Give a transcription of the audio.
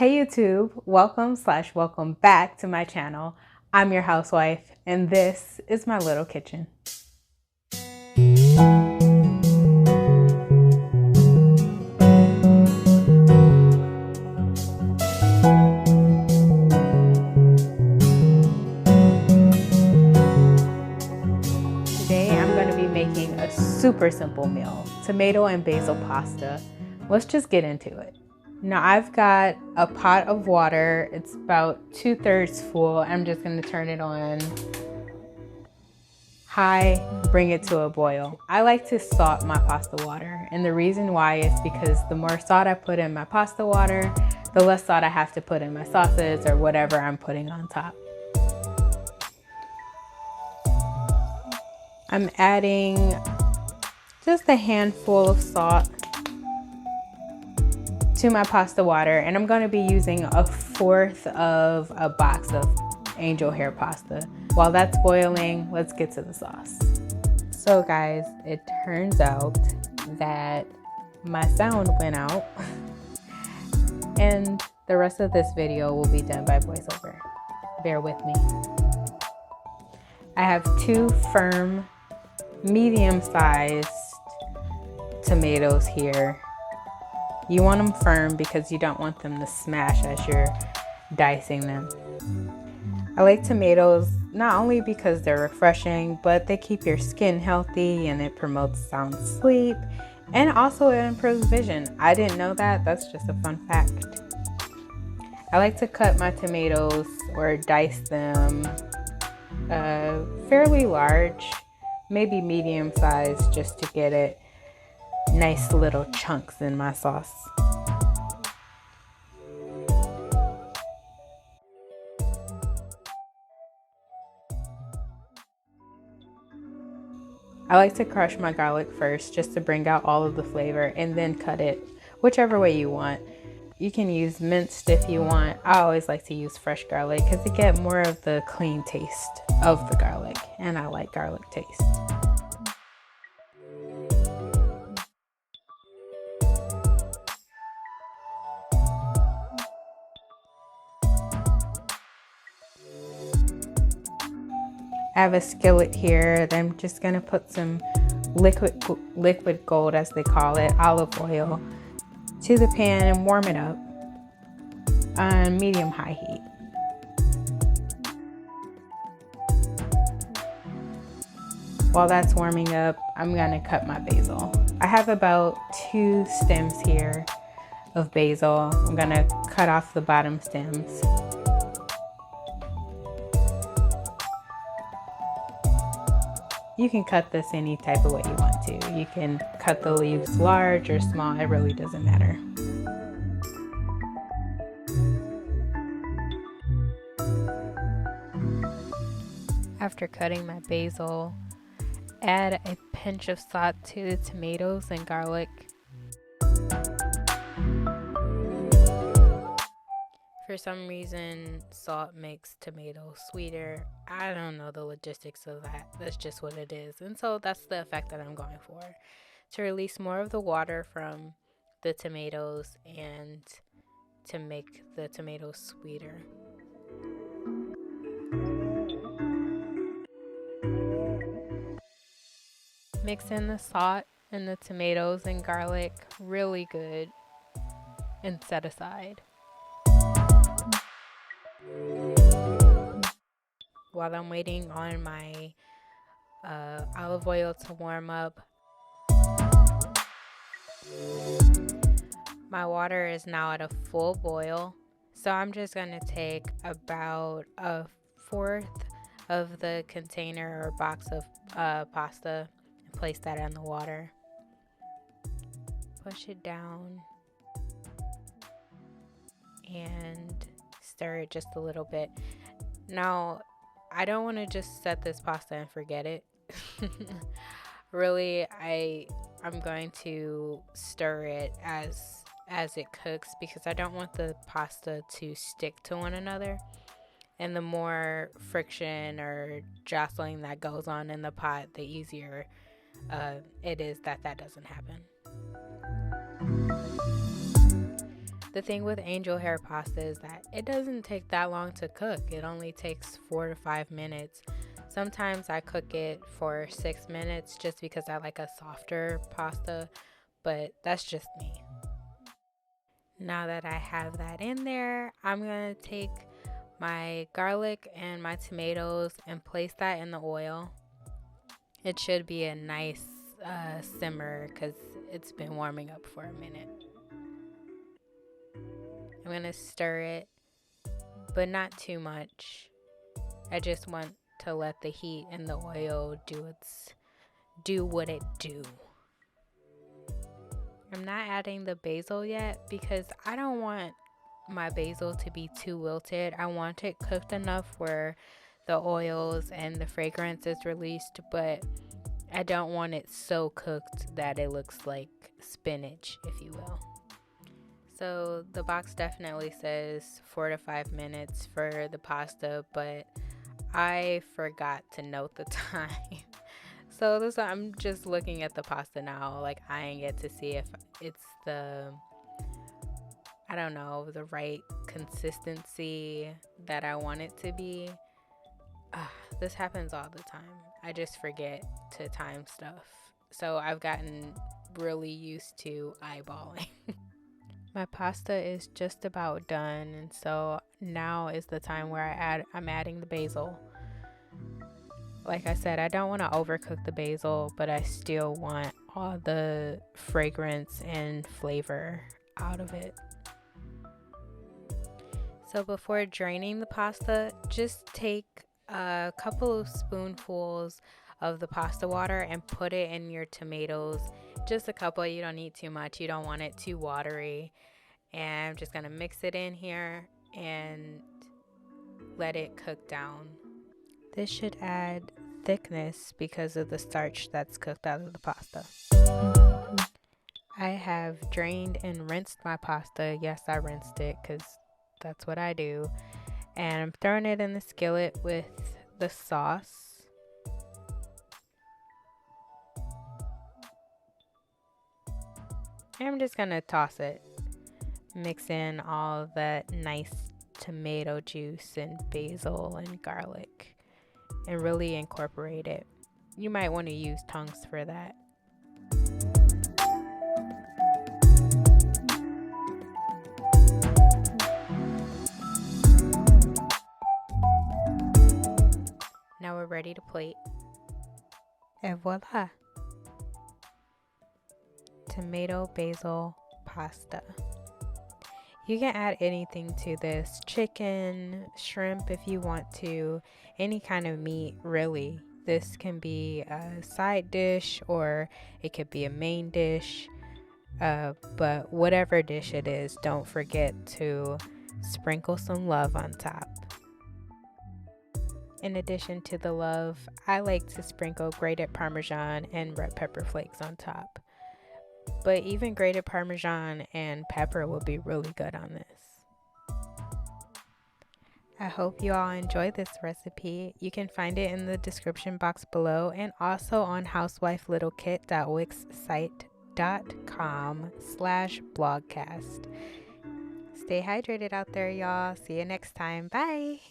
Hey YouTube, welcome back to my channel. I'm your housewife and this is my little kitchen. Today I'm going to be making a super simple meal, tomato and basil pasta. Let's just get into it. Now I've got a pot of water. It's about 2/3 full. I'm just going to turn it on high, bring it to a boil. I like to salt my pasta water, and the reason why is because the more salt I put in my pasta water, the less salt I have to put in my sauces or whatever I'm putting on top. I'm adding just a handful of salt to my pasta water, and I'm going to be using 1/4 of a box of angel hair pasta. While that's boiling, let's get to the sauce. So guys, it turns out that my sound went out and the rest of this video will be done by voiceover. Bear with me. I have 2 firm, medium-sized tomatoes here. You want them firm because you don't want them to smash as you're dicing them. I like tomatoes not only because they're refreshing, but they keep your skin healthy and it promotes sound sleep, and also it improves vision. I didn't know that. That's just a fun fact. I like to cut my tomatoes or dice them fairly large, maybe medium size, just to get it nice little chunks in my sauce. I like to crush my garlic first just to bring out all of the flavor and then cut it whichever way you want. You can use minced if you want. I always like to use fresh garlic because you get more of the clean taste of the garlic, and I like garlic taste. I have a skillet here that I'm just gonna put some liquid gold, as they call it, olive oil, to the pan and warm it up on medium-high heat. While that's warming up, I'm gonna cut my basil. I have about 2 stems here of basil. I'm gonna cut off the bottom stems. You can cut this any type of way you want to. You can cut the leaves large or small, it really doesn't matter. After cutting my basil, add a pinch of salt to the tomatoes and garlic. For some reason, salt makes tomatoes sweeter. I don't know the logistics of that. That's just what it is. And so that's the effect that I'm going for. To release more of the water from the tomatoes and to make the tomatoes sweeter. Mix in the salt and the tomatoes and garlic really good and set aside. While I'm waiting on my olive oil to warm up, my water is now at a full boil. So I'm just going to take about 1/4 of the container or box of pasta and place that in the water. Push it down and stir it just a little bit. Now, I don't want to just set this pasta and forget it. Really, I'm going to stir it as it cooks because I don't want the pasta to stick to one another. And the more friction or jostling that goes on in the pot, the easier it is that doesn't happen. The thing with angel hair pasta is that it doesn't take that long to cook. It only takes 4 to 5 minutes. Sometimes I cook it for 6 minutes just because I like a softer pasta, but that's just me. Now that I have that in there, I'm going to take my garlic and my tomatoes and place that in the oil. It should be a nice simmer because it's been warming up for a minute. I'm going to stir it, but not too much. I just want to let the heat and the oil do what it do. I'm not adding the basil yet because I don't want my basil to be too wilted. I want it cooked enough where the oils and the fragrance is released, but I don't want it so cooked that it looks like spinach, if you will. So the box definitely says 4 to 5 minutes for the pasta, but I forgot to note the time. So I'm just looking at the pasta now, like eyeing it to see if it's the right consistency that I want it to be. This happens all the time. I just forget to time stuff. So I've gotten really used to eyeballing. My pasta is just about done, and so now is the time where I'm adding the basil. Like I said, I don't want to overcook the basil, but I still want all the fragrance and flavor out of it. So before draining the pasta, just take a couple of spoonfuls of the pasta water and put it in your tomatoes. Just a couple, you don't need too much. You don't want it too watery. And I'm just going to mix it in here and let it cook down. This should add thickness because of the starch that's cooked out of the pasta. I have drained and rinsed my pasta. Yes, I rinsed it because that's what I do. And I'm throwing it in the skillet with the sauce. And I'm just going to toss it. Mix in all that nice tomato juice and basil and garlic and really incorporate it. You might want to use tongs for that. Now we're ready to plate. And voila! Tomato basil pasta. You can add anything to this. Chicken, shrimp if you want to, any kind of meat really. This can be a side dish or it could be a main dish. But whatever dish it is, don't forget to sprinkle some love on top. In addition to the love, I like to sprinkle grated Parmesan and red pepper flakes on top. But even grated Parmesan and pepper will be really good on this. I hope you all enjoy this recipe. You can find it in the description box below and also on House.Wife.Little.Kit.wixsite.com/blogcast. Stay hydrated out there, y'all. See you next time. Bye.